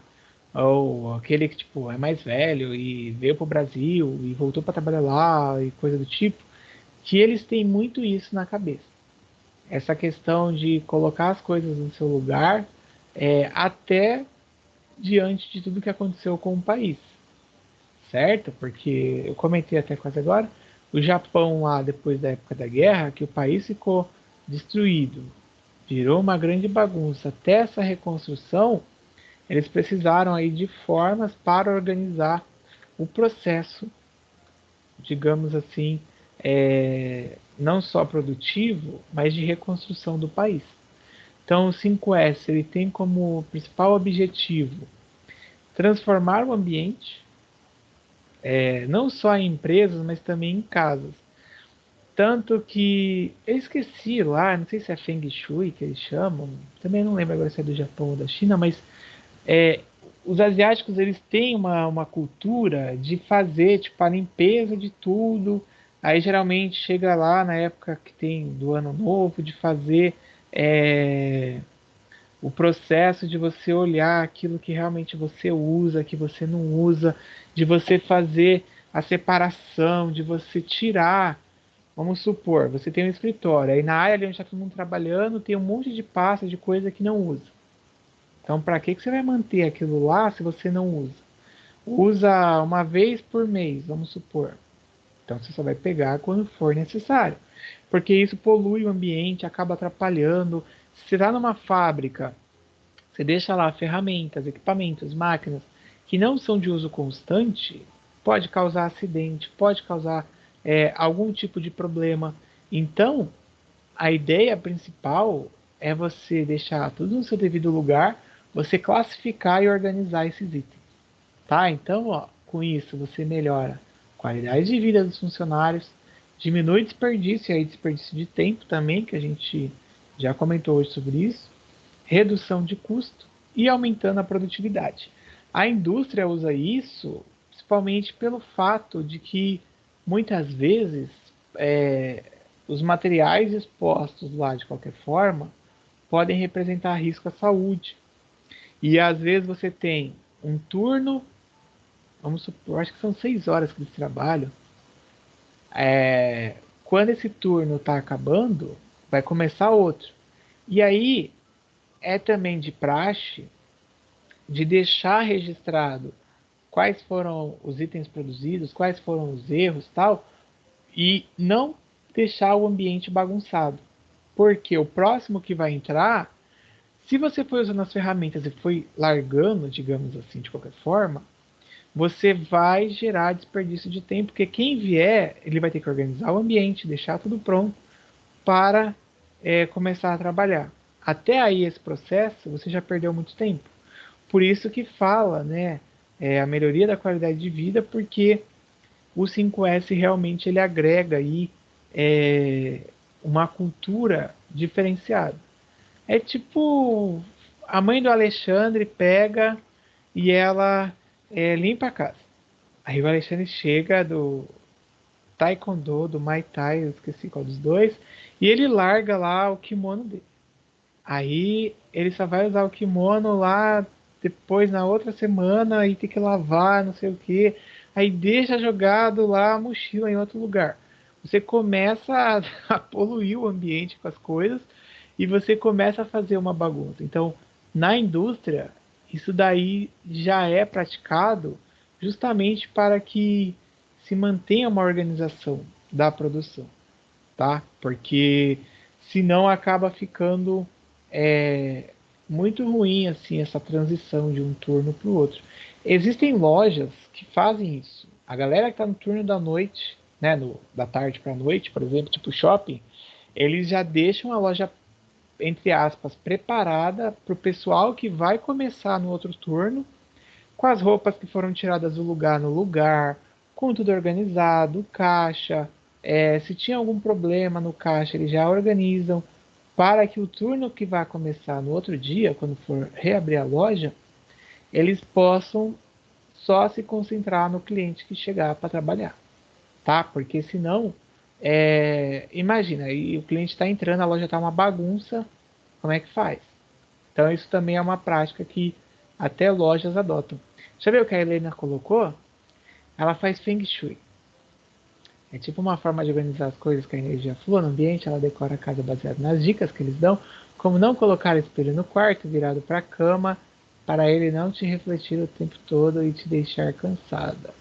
ou aquele que tipo é mais velho e veio para o Brasil e voltou para trabalhar lá e coisa do tipo, que eles têm muito isso na cabeça. essa questão de colocar as coisas no seu lugar, até diante de tudo que aconteceu com o país, certo? Porque eu comentei até quase agora, o Japão lá depois da época da guerra, que o país ficou destruído, virou uma grande bagunça. Até essa reconstrução, eles precisaram aí de formas para organizar o processo, digamos assim, não só produtivo, mas de reconstrução do país. Então o 5S ele tem como principal objetivo transformar o ambiente, não só em empresas, mas também em casas. Tanto que eu esqueci lá, não sei se é Feng Shui que eles chamam, também não lembro agora se é do Japão ou da China, mas é, os asiáticos eles têm uma cultura de fazer tipo a limpeza de tudo. Aí geralmente chega lá na época que tem do ano novo de fazer é, o processo de você olhar aquilo que realmente você usa, que você não usa, de você fazer a separação, de você tirar. Vamos supor, você tem um escritório, aí na área ali onde está todo mundo trabalhando, tem um monte de pasta de coisa que não usa. Então, para que você vai manter aquilo lá se você não usa? Usa uma vez por mês, vamos supor. Então, você só vai pegar quando for necessário. Porque isso polui o ambiente, acaba atrapalhando. Se você está numa fábrica, você deixa lá ferramentas, equipamentos, máquinas que não são de uso constante, pode causar acidente, pode causar algum tipo de problema. Então, a ideia principal é você deixar tudo no seu devido lugar, você classificar e organizar esses itens, tá? Então, ó, com isso você melhora a qualidade de vida dos funcionários, diminui desperdício, e aí desperdício de tempo também, que a gente já comentou hoje sobre isso, redução de custo e aumentando a produtividade. A indústria usa isso principalmente pelo fato de que muitas vezes é, os materiais expostos lá de qualquer forma podem representar risco à saúde. E às vezes você tem um turno, vamos supor, acho que são 6 horas que eles trabalham. Quando esse turno está acabando, vai começar outro. E aí é também de praxe de deixar registrado quais foram os itens produzidos, quais foram os erros, tal, e não deixar o ambiente bagunçado. Porque o próximo que vai entrar, se você foi usando as ferramentas e foi largando, digamos assim, de qualquer forma, você vai gerar desperdício de tempo, porque quem vier, ele vai ter que organizar o ambiente, deixar tudo pronto para começar a trabalhar. Até aí esse processo, você já perdeu muito tempo. Por isso que fala, né, a melhoria da qualidade de vida, porque o 5S realmente ele agrega aí uma cultura diferenciada. É tipo a mãe do Alexandre pega e ela limpa a casa. Aí o Alexandre chega do Taekwondo, do Muay Thai, eu esqueci qual dos dois, e ele larga lá o kimono dele. Aí ele só vai usar o kimono lá depois na outra semana e tem que lavar, não sei o que. Aí deixa jogado lá a mochila em outro lugar. Você começa a poluir o ambiente com as coisas e você começa a fazer uma bagunça. Então, na indústria, isso daí já é praticado justamente para que se mantenha uma organização da produção, tá? Porque senão acaba ficando muito ruim assim essa transição de um turno para o outro. Existem lojas que fazem isso. A galera que está no turno da noite, né, da tarde para a noite, por exemplo, tipo shopping, eles já deixam a loja entre aspas preparada para o pessoal que vai começar no outro turno, com as roupas que foram tiradas do lugar no lugar, com tudo organizado, caixa. Se tinha algum problema no caixa, eles já organizam para que o turno que vai começar no outro dia, quando for reabrir a loja, eles possam só se concentrar no cliente que chegar para trabalhar, tá? Porque senão, imagina, aí o cliente está entrando, a loja está uma bagunça, como é que faz? Então isso também é uma prática que até lojas adotam. Deixa eu ver o que a Helena colocou. Ela faz Feng Shui. É tipo uma forma de organizar as coisas que a energia flua no ambiente. Ela decora a casa baseada nas dicas que eles dão, como não colocar espelho no quarto virado para a cama, para ele não te refletir o tempo todo e te deixar cansada.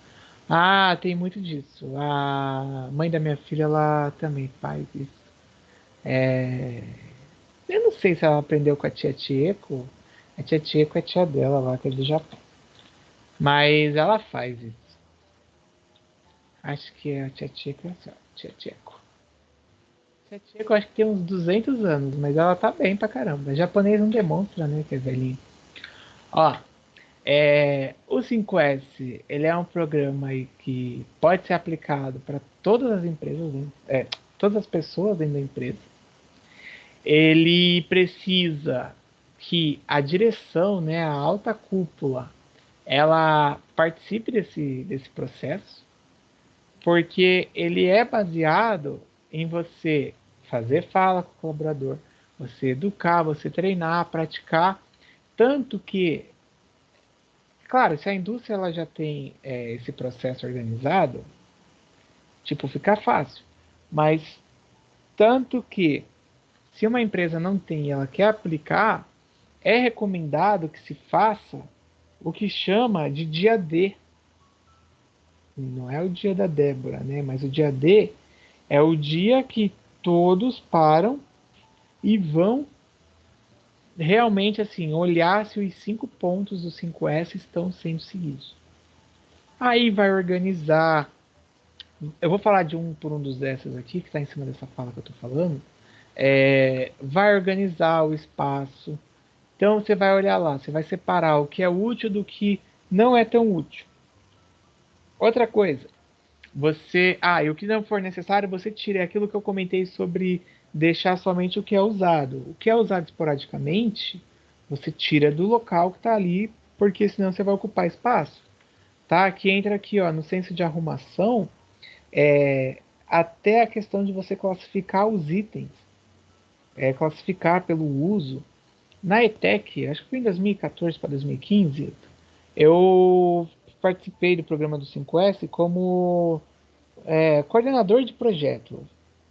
Ah, tem muito disso. A mãe da minha filha, ela também faz isso. É, eu não sei se ela aprendeu com a tia Chieko. A tia Chieko é tia dela lá, que é do Japão. Mas ela faz isso. Acho que é a tia Chieko, tia Chieko. Tia Chieko acho que tem uns 200 anos, mas ela tá bem pra caramba. O japonês não demonstra, né, que é velhinho. Ó, o 5S, ele é um programa aí que pode ser aplicado para todas as empresas, todas as pessoas dentro da empresa. Ele precisa que a direção, né, a alta cúpula, ela participe desse processo, porque ele é baseado em você fazer fala com o colaborador, você educar, você treinar, praticar, tanto que, claro, se a indústria ela já tem esse processo organizado, tipo, fica fácil, mas tanto que se uma empresa não tem e ela quer aplicar, é recomendado que se faça o que chama de dia D. Não é o dia da Débora, né? Mas o dia D é o dia que todos param e vão realmente assim olhar se os 5 pontos do 5S estão sendo seguidos. Aí vai organizar. Eu vou falar de um por um dos dessas aqui, que está em cima dessa fala que eu estou falando. Vai organizar o espaço. Então você vai olhar lá, você vai separar o que é útil do que não é tão útil. Outra coisa, e o que não for necessário, você tira. É aquilo que eu comentei sobre deixar somente o que é usado. O que é usado esporadicamente, você tira do local que está ali, porque senão você vai ocupar espaço. Tá? Que entra aqui, ó, no senso de arrumação, até a questão de você classificar os itens, classificar pelo uso. Na ETEC, acho que foi em 2014 para 2015, eu participei do programa do 5S como coordenador de projeto,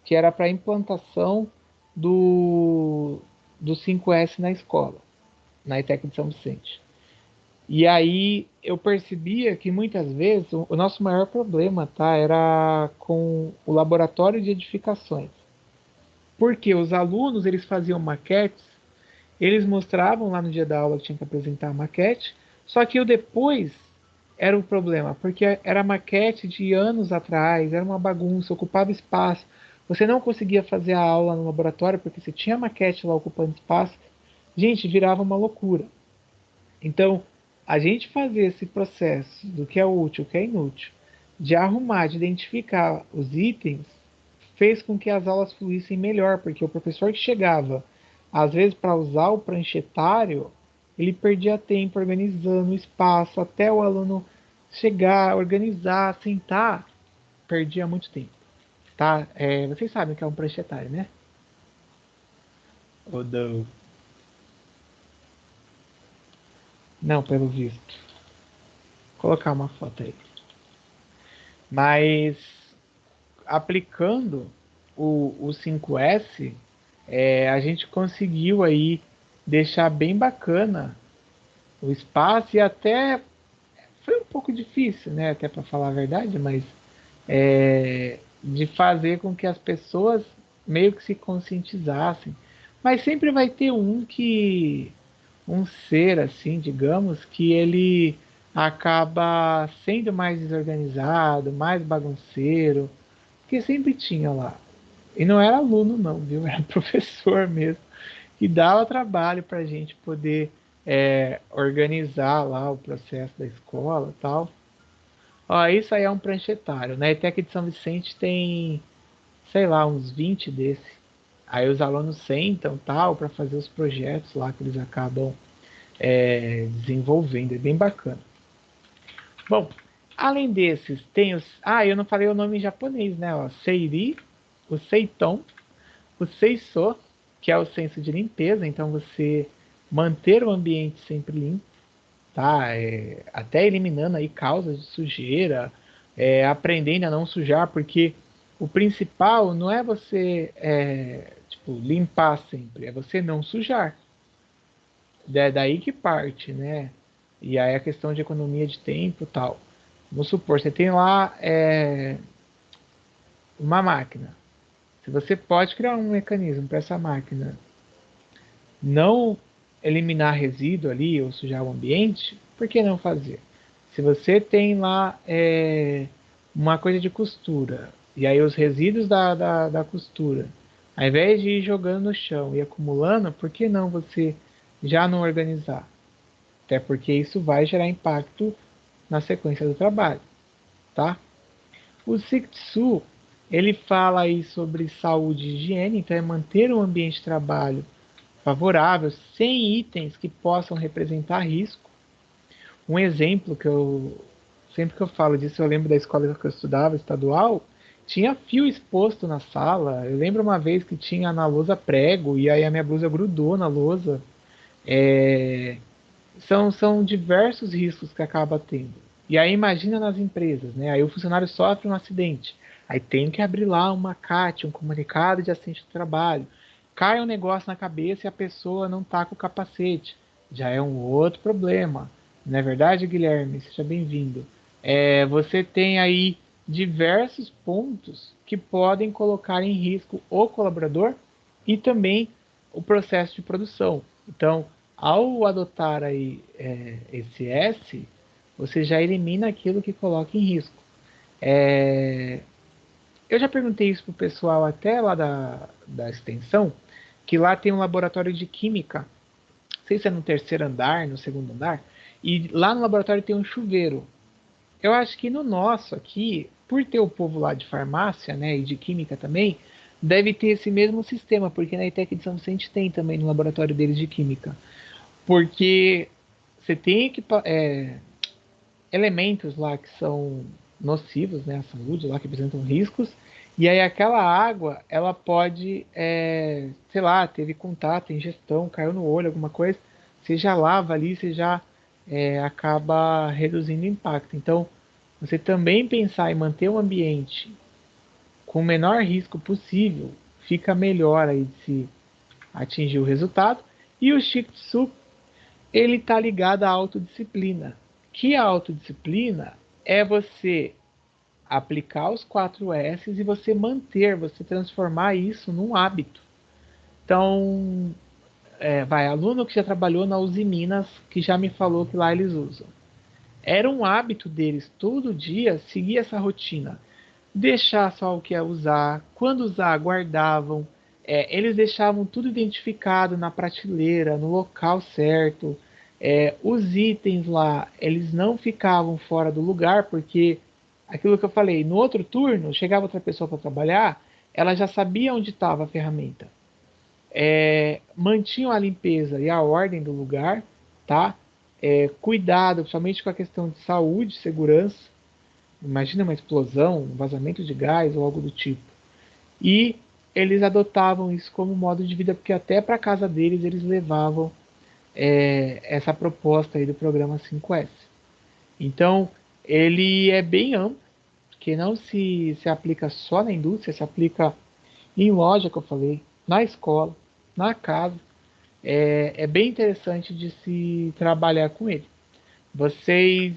que era para a implantação do 5S na escola, na ETEC de São Vicente. E aí eu percebia que muitas vezes o nosso maior problema, tá, era com o laboratório de edificações. Porque os alunos eles faziam maquetes, eles mostravam lá no dia da aula que tinha que apresentar a maquete, só que o depois era o problema, porque era maquete de anos atrás, era uma bagunça, ocupava espaço. Você não conseguia fazer a aula no laboratório porque você tinha maquete lá ocupando espaço. Gente, virava uma loucura. Então, a gente fazer esse processo do que é útil, o que é inútil, de arrumar, de identificar os itens, fez com que as aulas fluíssem melhor, porque o professor que chegava, às vezes, para usar o pranchetário, ele perdia tempo organizando o espaço, até o aluno chegar, organizar, sentar, perdia muito tempo. Tá? Vocês sabem o que é um pranchetário, né? Ou não? Não, pelo visto. Vou colocar uma foto aí. Mas aplicando o 5S, a gente conseguiu aí deixar bem bacana o espaço e até foi um pouco difícil, né? Até para falar a verdade, mas de fazer com que as pessoas meio que se conscientizassem. Mas sempre vai ter um ser assim, digamos, que ele acaba sendo mais desorganizado, mais bagunceiro, que sempre tinha lá. E não era aluno não, viu? Era professor mesmo, que dava trabalho para a gente poder organizar lá o processo da escola e tal. Ó, isso aí é um pranchetário. Na ETEC de São Vicente tem, sei lá, uns 20 desse. Aí os alunos sentam tal para fazer os projetos lá que eles acabam desenvolvendo. É bem bacana. Bom, além desses, tem os. Ah, eu não falei o nome em japonês, né? Ó, Seiri, o Seiton, o Seiso, que é o senso de limpeza, então você manter o ambiente sempre limpo, tá? Até eliminando aí causas de sujeira, aprendendo a não sujar, porque o principal não é você tipo, limpar sempre, é você não sujar. É daí que parte, né? E aí a questão de economia de tempo e tal. Vamos supor, você tem lá uma máquina. Se você pode criar um mecanismo para essa máquina não eliminar resíduo ali ou sujar o ambiente, por que não fazer? Se você tem lá uma coisa de costura, e aí os resíduos da costura, ao invés de ir jogando no chão e acumulando, por que não você já não organizar? Até porque isso vai gerar impacto na sequência do trabalho, tá? O Sikitsu, ele fala aí sobre saúde e higiene, então é manter um ambiente de trabalho favorável, sem itens que possam representar risco. Um exemplo que sempre que eu falo disso, eu lembro da escola que eu estudava, estadual, tinha fio exposto na sala. Eu lembro uma vez que tinha na lousa prego, e aí a minha blusa grudou na lousa. São diversos riscos que acaba tendo. E aí imagina nas empresas, né? Aí o funcionário sofre um acidente. Aí tem que abrir lá uma CAT, um comunicado de acidente de trabalho. Cai um negócio na cabeça e a pessoa não está com o capacete. Já é um outro problema. Não é verdade, Guilherme? Seja bem-vindo. Você tem aí diversos pontos que podem colocar em risco o colaborador e também o processo de produção. Então, ao adotar aí esse S, você já elimina aquilo que coloca em risco. Eu já perguntei isso para o pessoal até lá da extensão, que lá tem um laboratório de química, não sei se é no terceiro andar, no segundo andar, e lá no laboratório tem um chuveiro. Eu acho que no nosso aqui, por ter o povo lá de farmácia, né, e de química também, deve ter esse mesmo sistema, porque na ITEC de São Vicente tem também no laboratório deles de química. Porque você tem elementos lá que são nocivos, né, à saúde, lá que apresentam riscos, e aí aquela água, ela pode, sei lá, teve contato, ingestão, caiu no olho, alguma coisa, você já lava ali, você já acaba reduzindo o impacto. Então, você também pensar em manter o ambiente com o menor risco possível, fica melhor aí de se atingir o resultado. E o Shikitsu, ele está ligado à autodisciplina. Que a autodisciplina é você aplicar os 4 S's e você manter, você transformar isso num hábito. Então, aluno que já trabalhou na Uzi Minas, que já me falou que lá eles usam. Era um hábito deles, todo dia, seguir essa rotina. Deixar só o que ia usar, quando usar, guardavam. Eles deixavam tudo identificado na prateleira, no local certo. Os itens lá, eles não ficavam fora do lugar, porque aquilo que eu falei, no outro turno, chegava outra pessoa para trabalhar, ela já sabia onde estava a ferramenta. Mantinham a limpeza e a ordem do lugar, tá? Cuidado, principalmente com a questão de saúde, segurança. Imagina uma explosão, um vazamento de gás ou algo do tipo. E eles adotavam isso como modo de vida, porque até para casa deles eles levavam essa proposta aí do programa 5S. Então, ele é bem amplo, que não se aplica só na indústria, se aplica em loja, que eu falei, na escola, na casa. É bem interessante de se trabalhar com ele. Vocês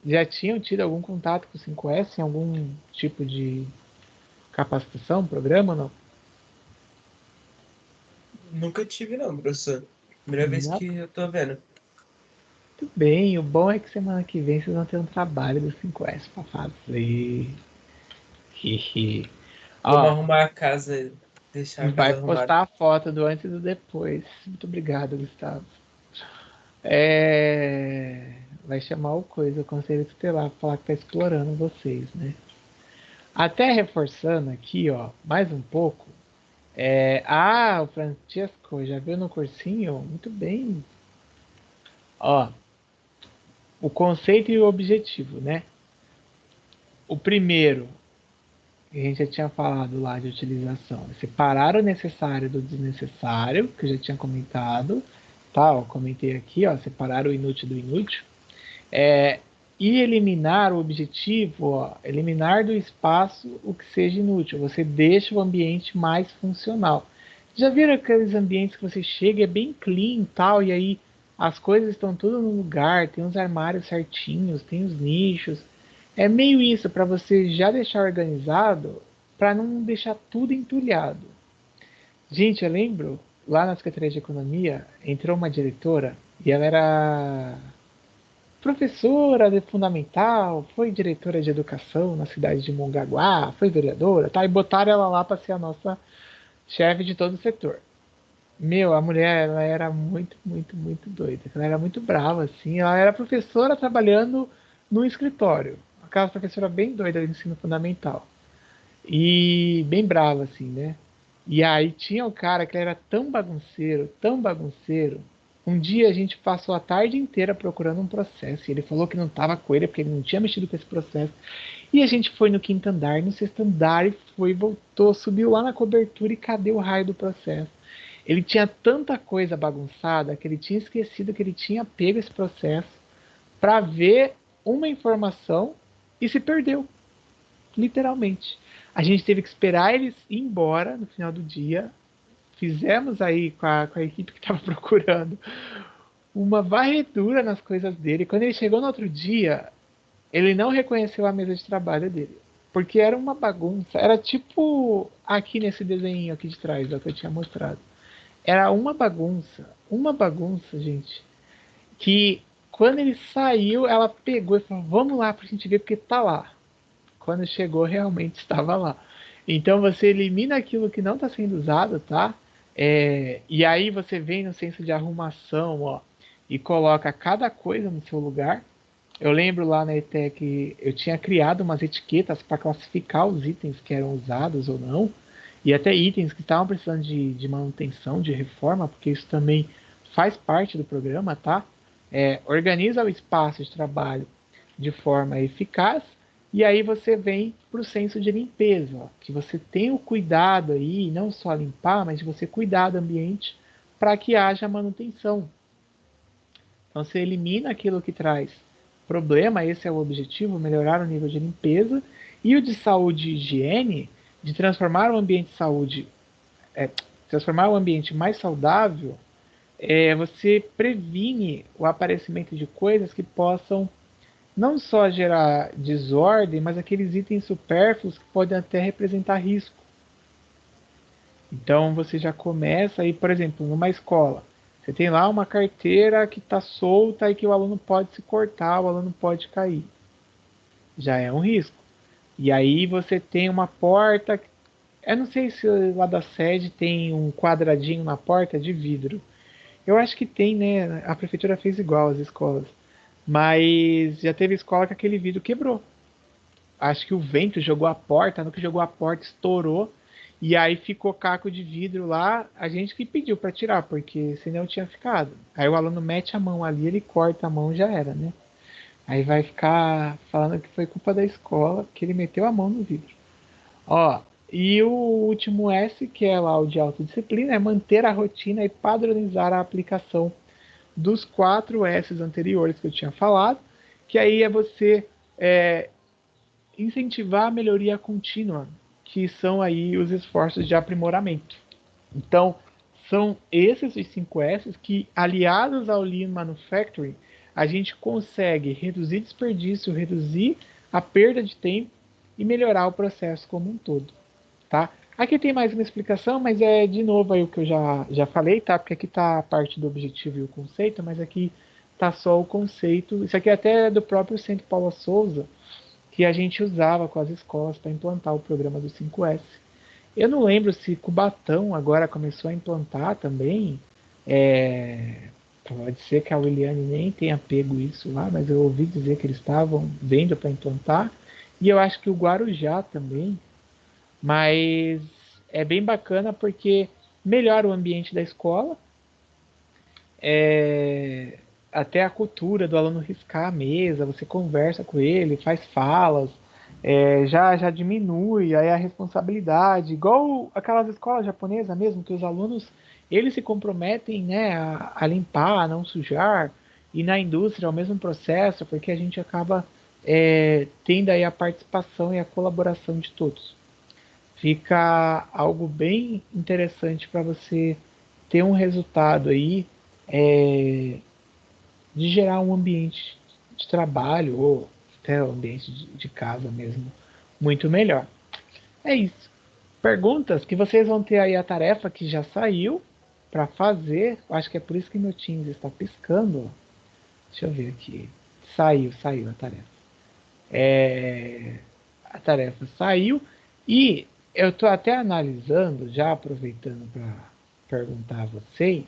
já tinham tido algum contato com o 5S em algum tipo de capacitação, programa ou não? Nunca tive, não, professor. Primeira vez Não. que eu tô vendo. Muito bem, o bom é que semana que vem vocês vão ter um trabalho do 5S para fazer. Vamos Ó, arrumar a casa, deixar a vai casa arrumada. postar a foto do antes e do depois. Muito obrigado, Gustavo. Vai chamar o coisa, o conselho tutelar, para falar que tá explorando vocês, né? Até reforçando aqui, ó, mais um pouco. O Francesco já viu no cursinho? Muito bem. Ó, o conceito e o objetivo, né? O primeiro, que a gente já tinha falado lá de utilização, é separar o necessário do desnecessário, que eu já tinha comentado, tá? Eu comentei aqui, ó, separar o inútil do inútil. e eliminar o objetivo, ó, eliminar do espaço o que seja inútil. Você deixa o ambiente mais funcional. Já viram aqueles ambientes que você chega e é bem clean e tal, e aí as coisas estão tudo no lugar, tem os armários certinhos, tem os nichos. É meio isso, para você já deixar organizado, para não deixar tudo entulhado. Gente, eu lembro, lá na Secretaria de Economia, entrou uma diretora, e ela era professora de fundamental, foi diretora de educação na cidade de Mongaguá, foi vereadora, tá? E botaram ela lá para ser a nossa chefe de todo o setor. Meu, a mulher, ela era muito, muito, muito doida. Ela era muito brava, assim. Ela era professora trabalhando no escritório. Aquela professora bem doida de ensino fundamental. E bem brava, assim, né? E aí tinha o cara que era tão bagunceiro, tão bagunceiro. Um dia a gente passou a tarde inteira procurando um processo. E ele falou que não estava com ele, porque ele não tinha mexido com esse processo. E a gente foi no quinto andar, no sexto andar, e foi, voltou, subiu lá na cobertura e cadê o raio do processo? Ele tinha tanta coisa bagunçada que ele tinha esquecido que ele tinha pego esse processo para ver uma informação e se perdeu, literalmente. A gente teve que esperar eles ir embora no final do dia. Fizemos aí com a equipe que estava procurando uma varredura nas coisas dele. Quando ele chegou no outro dia, ele não reconheceu a mesa de trabalho dele. Porque era uma bagunça. Era tipo aqui nesse desenho aqui de trás, ó, que eu tinha mostrado. Era uma bagunça, gente, que quando ele saiu, ela pegou e falou, vamos lá pra gente ver porque tá lá. Quando chegou, realmente estava lá. Então você elimina aquilo que não está sendo usado, tá? E aí você vem no senso de arrumação, ó, e coloca cada coisa no seu lugar. Eu lembro lá na ETEC que eu tinha criado umas etiquetas para classificar os itens que eram usados ou não, e até itens que estavam precisando de manutenção, de reforma, porque isso também faz parte do programa, tá? Organiza o espaço de trabalho de forma eficaz, e aí você vem para o senso de limpeza, ó, que você tem o cuidado aí, não só limpar, mas de você cuidar do ambiente para que haja manutenção. Então você elimina aquilo que traz problema, esse é o objetivo, melhorar o nível de limpeza, e o de saúde e higiene, de transformar o ambiente de saúde, transformar o ambiente mais saudável, você previne o aparecimento de coisas que possam não só gerar desordem, mas aqueles itens supérfluos que podem até representar risco. Então você já começa aí, por exemplo, numa escola. Você tem lá uma carteira que está solta e que o aluno pode se cortar, o aluno pode cair. Já é um risco. E aí você tem uma porta. Eu não sei se lá da sede tem um quadradinho na porta de vidro. Eu acho que tem, né? A prefeitura fez igual às escolas. Mas já teve escola que aquele vidro quebrou. Acho que o vento jogou a porta, no que jogou a porta estourou. E aí ficou caco de vidro lá, a gente que pediu para tirar, porque senão tinha ficado. Aí o aluno mete a mão ali, ele corta a mão, já era, né? Aí vai ficar falando que foi culpa da escola, que ele meteu a mão no vidro. Ó, e o último S, que é lá o de autodisciplina, é manter a rotina e padronizar a aplicação dos 4 S's anteriores que eu tinha falado, que aí é você incentivar a melhoria contínua, que são aí os esforços de aprimoramento. Então, são esses os 5 S's que, aliados ao Lean Manufacturing, a gente consegue reduzir desperdício, reduzir a perda de tempo e melhorar o processo como um todo, tá? Aqui tem mais uma explicação, mas é de novo aí o que eu já falei, tá? Porque aqui está a parte do objetivo e o conceito, mas aqui está só o conceito. Isso aqui é até do próprio Centro Paula Souza, que a gente usava com as escolas para implantar o programa do 5S. Eu não lembro se Cubatão agora começou a implantar também. Pode ser que a Williane nem tenha pego isso lá, mas eu ouvi dizer que eles estavam vendo para implantar. E eu acho que o Guarujá também. Mas é bem bacana porque melhora o ambiente da escola, até a cultura do aluno riscar a mesa, você conversa com ele, faz falas, já diminui aí a responsabilidade, igual aquelas escolas japonesas mesmo, que os alunos eles se comprometem, né, a limpar, a não sujar, E na indústria é o mesmo processo, porque a gente acaba tendo aí a participação e a colaboração de todos. Fica algo bem interessante para você ter um resultado aí de gerar um ambiente de trabalho ou até um ambiente de casa mesmo muito melhor. É isso. Perguntas que vocês vão ter aí a tarefa que já saiu para fazer. Acho que é por isso que meu Teams está piscando. Deixa eu ver aqui. Saiu a tarefa. A tarefa saiu e eu estou até analisando, já aproveitando para perguntar a vocês,